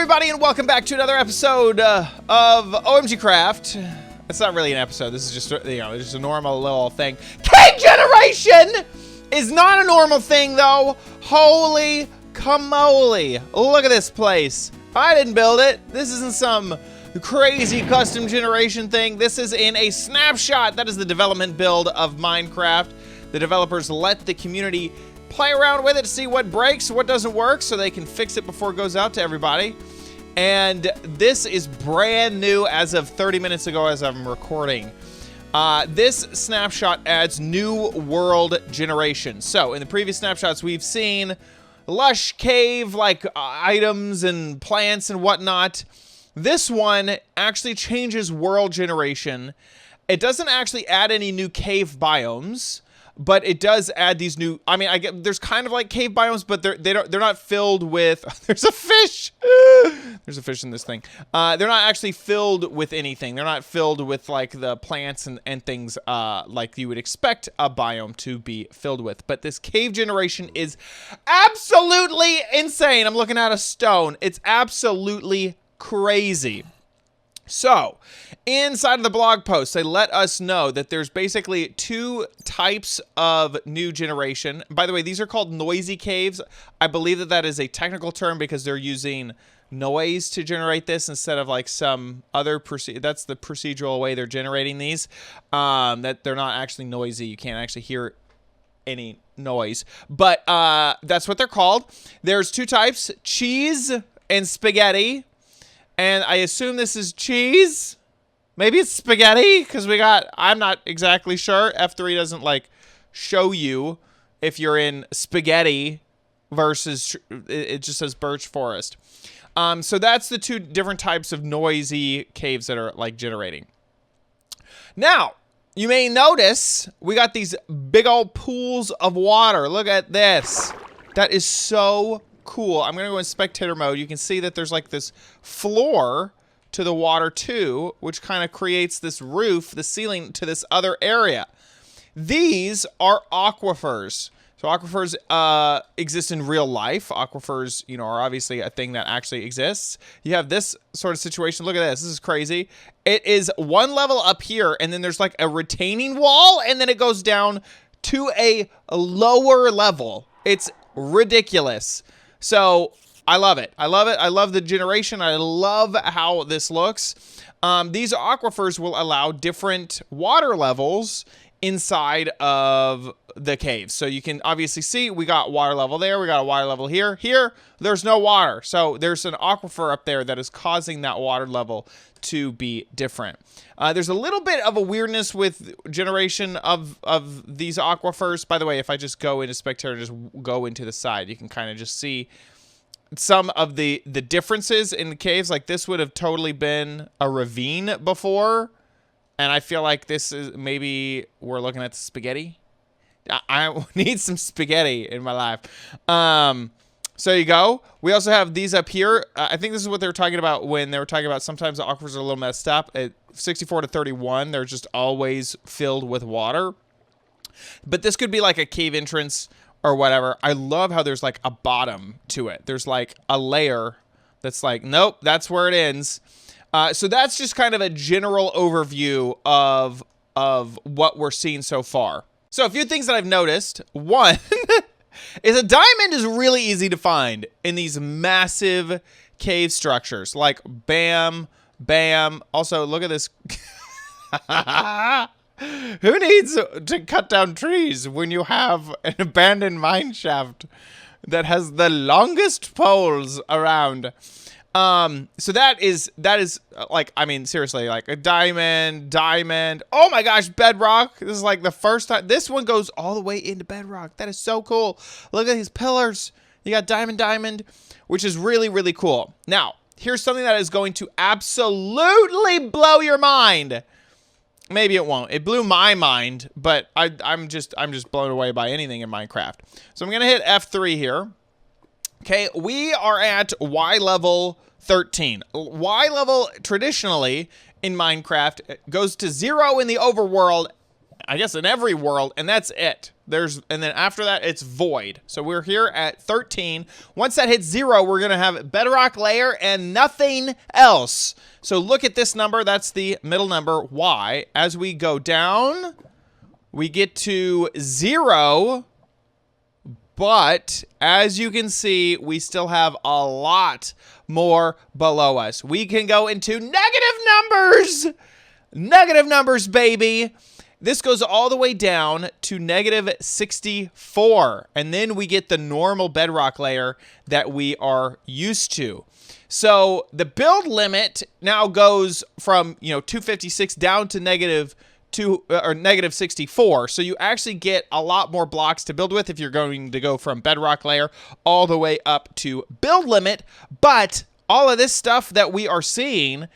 everybody, and welcome back to another episode of OMGcraft. It's not really an episode. This is just, just a normal little thing. Cave generation is not a normal thing, though. Holy camole. Look at this place. I didn't build it. This isn't some crazy custom generation thing. This is in a snapshot. That is the development build of Minecraft. The developers let the community play around with it to see what breaks, what doesn't work, so they can fix it before it goes out to everybody. And this is brand new as of 30 minutes ago as I'm recording. This snapshot adds new world generation. So in the previous snapshots, we've seen lush cave like items and plants and whatnot. This one actually changes world generation. It doesn't actually add any new cave biomes, but it does add these new, I mean, I get there's kind of like cave biomes, but they're not filled with, there's a fish. There's a fish in this thing. They're not actually filled with anything. They're not filled with like the plants and things like you would expect a biome to be filled with. But this cave generation is absolutely insane. I'm looking at a stone. It's absolutely crazy. So, inside of the blog post, they let us know that there's basically two types of new generation. By the way, these are called noisy caves. I believe that that is a technical term because they're using noise to generate this instead of like some other that's the procedural way they're generating these. That they're not actually noisy. You can't actually hear any noise. But that's what they're called. There's two types, cheese and spaghetti. And I assume this is cheese. Maybe it's spaghetti because I'm not exactly sure. F3 doesn't like show you if you're in spaghetti versus, it just says birch forest. So that's the two different types of noisy caves that are like generating. Now, you may notice we got these big old pools of water. Look at this. That is so cool. I'm gonna go in spectator mode. You can see that there's like this floor to the water too, which kind of creates this roof, the ceiling to this other area. These are aquifers. So aquifers exist in real life. Aquifers, are obviously a thing that actually exists. You have this sort of situation. Look at this. This is crazy. It is one level up here, and then there's like a retaining wall, and then it goes down to a lower level. It's ridiculous. So I love it. I love it. I love the generation. I love how this looks. These aquifers will allow different water levels inside of the caves. So you can obviously see we got water level there. We got a water level here. Here, there's no water. So there's an aquifer up there that is causing that water level to be different. There's a little bit of a weirdness with generation of these aquifers. By the way, if I just go into spectator, just go into the side, you can kind of just see some of the differences in the caves. Like this would have totally been a ravine before. And I feel like this is maybe we're looking at the spaghetti. I need some spaghetti in my life. So you go. We also have these up here. I think this is what they were talking about when they were talking about sometimes the aquifers are a little messed up. At 64 to 31, they're just always filled with water. But this could be like a cave entrance or whatever. I love how there's like a bottom to it. There's like a layer that's like, nope, that's where it ends. So that's just kind of a general overview of what we're seeing so far. So a few things that I've noticed. One is a diamond is really easy to find in these massive cave structures. Like bam, bam. Also, look at this. Who needs to cut down trees when you have an abandoned mine shaft that has the longest poles around? So that is like, I mean, seriously, like a diamond. Oh my gosh, bedrock. This is like the first time. This one goes all the way into bedrock. That is so cool. Look at these pillars. You got diamond, which is really, really cool. Now, here's something that is going to absolutely blow your mind. Maybe it won't. It blew my mind, but I'm just blown away by anything in Minecraft. So I'm going to hit F3 here. Okay, we are at Y level 13. Y level traditionally in Minecraft goes to 0 in the overworld I guess in every world, and that's it. And then after that, it's void. So we're here at 13. Once that hits 0, we're gonna have bedrock layer and nothing else. So look at this number, that's the middle number, Y. As we go down, we get to 0, but as you can see, we still have a lot more below us. We can go into negative numbers! Negative numbers, baby! This goes all the way down to negative 64, and then we get the normal bedrock layer that we are used to. So the build limit now goes from 256 down to negative 64. So you actually get a lot more blocks to build with if you're going to go from bedrock layer all the way up to build limit. But all of this stuff that we are seeing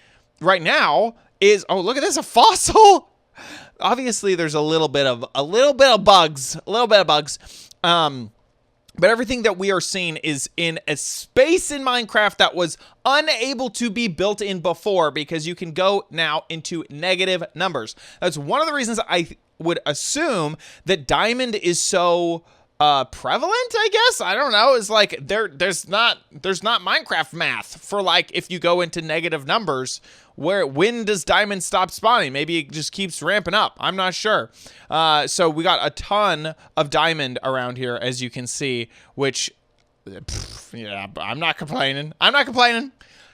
right now is, oh, look at this, a fossil. Obviously, there's a little bit of bugs. But everything that we are seeing is in a space in Minecraft that was unable to be built in before, because you can go now into negative numbers. That's one of the reasons I would assume that diamond is so prevalent, I guess. I don't know. It's like there's not Minecraft math for like if you go into negative numbers. When does diamond stop spawning? Maybe it just keeps ramping up. I'm not sure. So we got a ton of diamond around here, as you can see, which, yeah, I'm not complaining.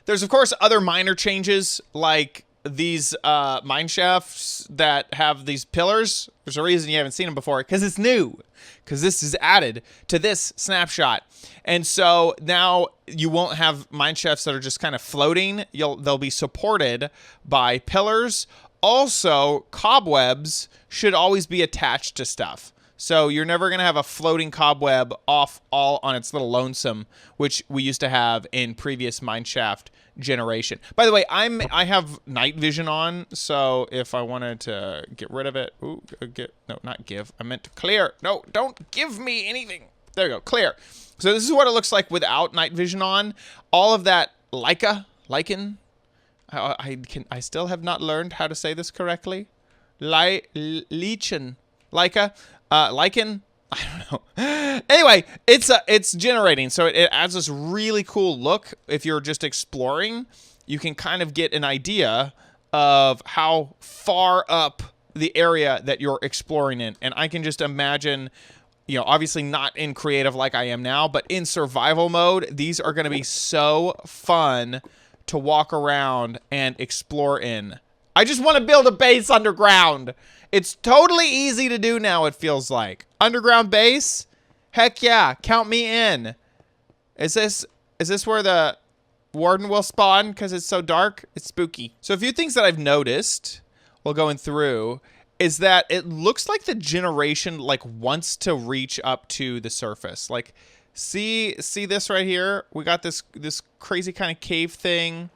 There's, of course, other minor changes, like these mine shafts that have these pillars. There's a reason you haven't seen them before, because it's new. Because this is added to this snapshot. And so now you won't have mine shafts that are just kind of floating. They'll be supported by pillars. Also, cobwebs should always be attached to stuff. So you're never going to have a floating cobweb off all on its little lonesome, which we used to have in previous mineshaft generation. By the way, I have night vision on, so if I wanted to get rid of it, I meant to clear. No, don't give me anything. There we go, clear. So this is what it looks like without night vision on. All of that lichen. I still have not learned how to say this correctly. Lichen. Lichen. I don't know. Anyway, it's generating, so it adds this really cool look. If you're just exploring, you can kind of get an idea of how far up the area that you're exploring in. And I can just imagine, obviously not in creative like I am now, but in survival mode, these are going to be so fun to walk around and explore in. I just want to build a base underground. It's totally easy to do now, it feels like. Underground base? Heck yeah, count me in. Is this where the warden will spawn because it's so dark? It's spooky. So a few things that I've noticed while going through is that it looks like the generation wants to reach up to the surface. Like, see this right here? We got this crazy kind of cave thing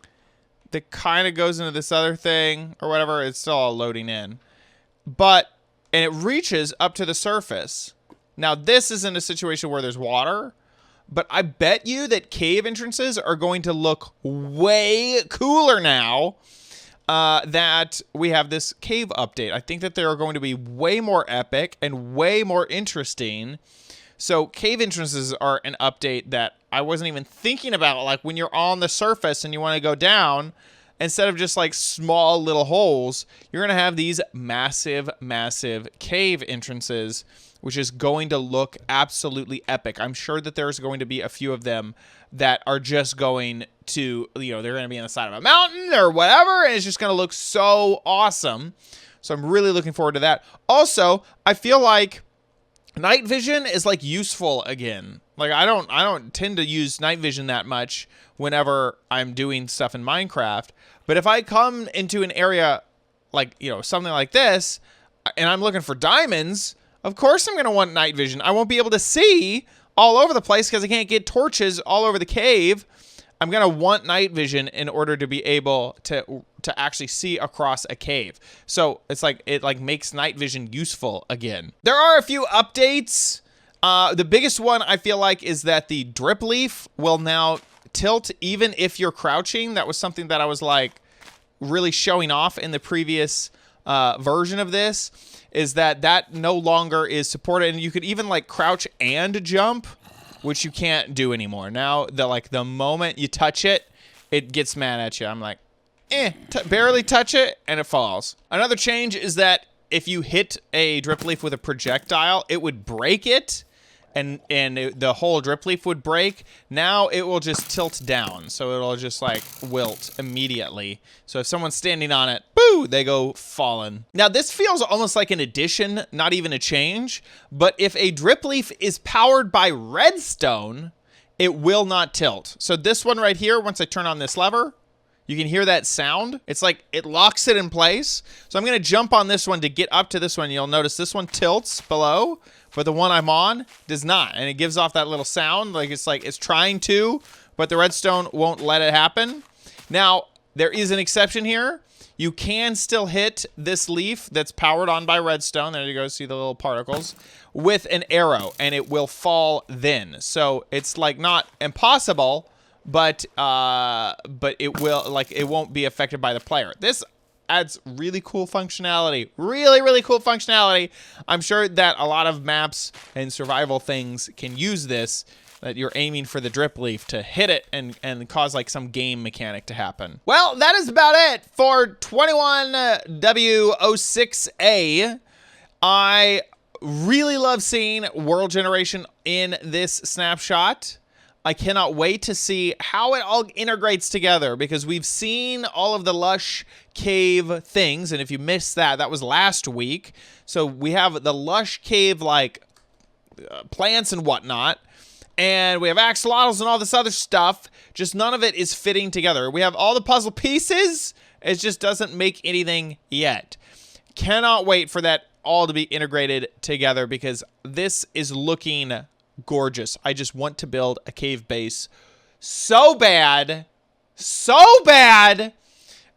that kind of goes into this other thing or whatever. It's still all loading in. And it reaches up to the surface. Now, this isn't a situation where there's water, but I bet you that cave entrances are going to look way cooler now that we have this cave update. I think that they are going to be way more epic and way more interesting. So cave entrances are an update that I wasn't even thinking about. Like when you're on the surface and you want to go down, instead of just like small little holes, you're going to have these massive, massive cave entrances, which is going to look absolutely epic. I'm sure that there's going to be a few of them that are just going to, they're going to be on the side of a mountain or whatever, and it's just going to look so awesome. So I'm really looking forward to that. Also, I feel like night vision is like useful again. Like I don't tend to use night vision that much whenever I'm doing stuff in Minecraft. But if I come into an area like, something like this, and I'm looking for diamonds, of course I'm going to want night vision. I won't be able to see all over the place because I can't get torches all over the cave. I'm going to want night vision in order to be able to actually see across a cave. So it's like, it makes night vision useful again. There are a few updates. The biggest one I feel like is that the drip leaf will now tilt even if you're crouching. That was something that I was like really showing off in the previous version of this, is that no longer is supported, and you could even like crouch and jump, which you can't do anymore. Now, the moment you touch it, it gets mad at you. I'm like, barely touch it, and it falls. Another change is that if you hit a drip leaf with a projectile, it would break it, and the whole drip leaf would break. Now it will just tilt down, so it'll just like wilt immediately. So if someone's standing on it, boo, they go falling. Now this feels almost like an addition, not even a change, but if a drip leaf is powered by redstone, it will not tilt. So this one right here, once I turn on this lever, you can hear that sound. It's like it locks it in place. So I'm gonna jump on this one to get up to this one. You'll notice this one tilts below, but the one I'm on does not. And it gives off that little sound like it's trying to, but the redstone won't let it happen. Now, there is an exception here. You can still hit this leaf that's powered on by redstone. There you go, see the little particles, with an arrow, and it will fall then. So it's like not impossible, but it will, like, it won't be affected by the player. This adds really cool functionality. Really cool functionality. I'm sure that a lot of maps and survival things can use this, that you're aiming for the drip leaf to hit it and cause like some game mechanic to happen. Well, that is about it for 21w06a. I really love seeing world generation in this snapshot. I cannot wait to see how it all integrates together, because we've seen all of the lush cave things, and if you missed that, that was last week. So we have the lush cave like plants and whatnot, and we have axolotls and all this other stuff. Just none of it is fitting together. We have all the puzzle pieces. It just doesn't make anything yet. Cannot wait for that all to be integrated together, because this is looking gorgeous. I just want to build a cave base so bad.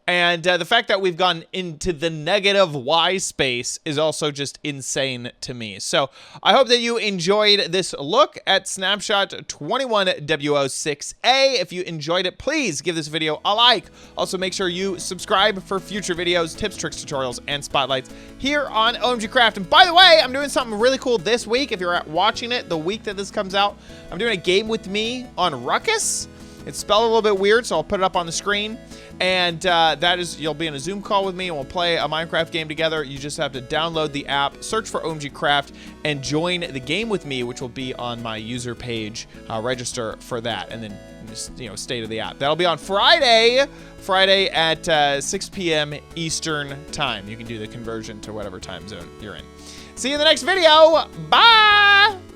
And the fact that we've gone into the negative Y space is also just insane to me. So I hope that you enjoyed this look at Snapshot 21w06a. If you enjoyed it, please give this video a like. Also, make sure you subscribe for future videos, tips, tricks, tutorials, and spotlights here on OMGcraft. And by the way, I'm doing something really cool this week. If you're watching it the week that this comes out, I'm doing a game with me on Ruckus. It's spelled a little bit weird, so I'll put it up on the screen. And that is, you'll be in a Zoom call with me, and we'll play a Minecraft game together. You just have to download the app, search for OMGcraft, and join the game with me, which will be on my user page. Register for that, and then just, stay to the app. That'll be on Friday at 6 p.m. Eastern time. You can do the conversion to whatever time zone you're in. See you in the next video. Bye!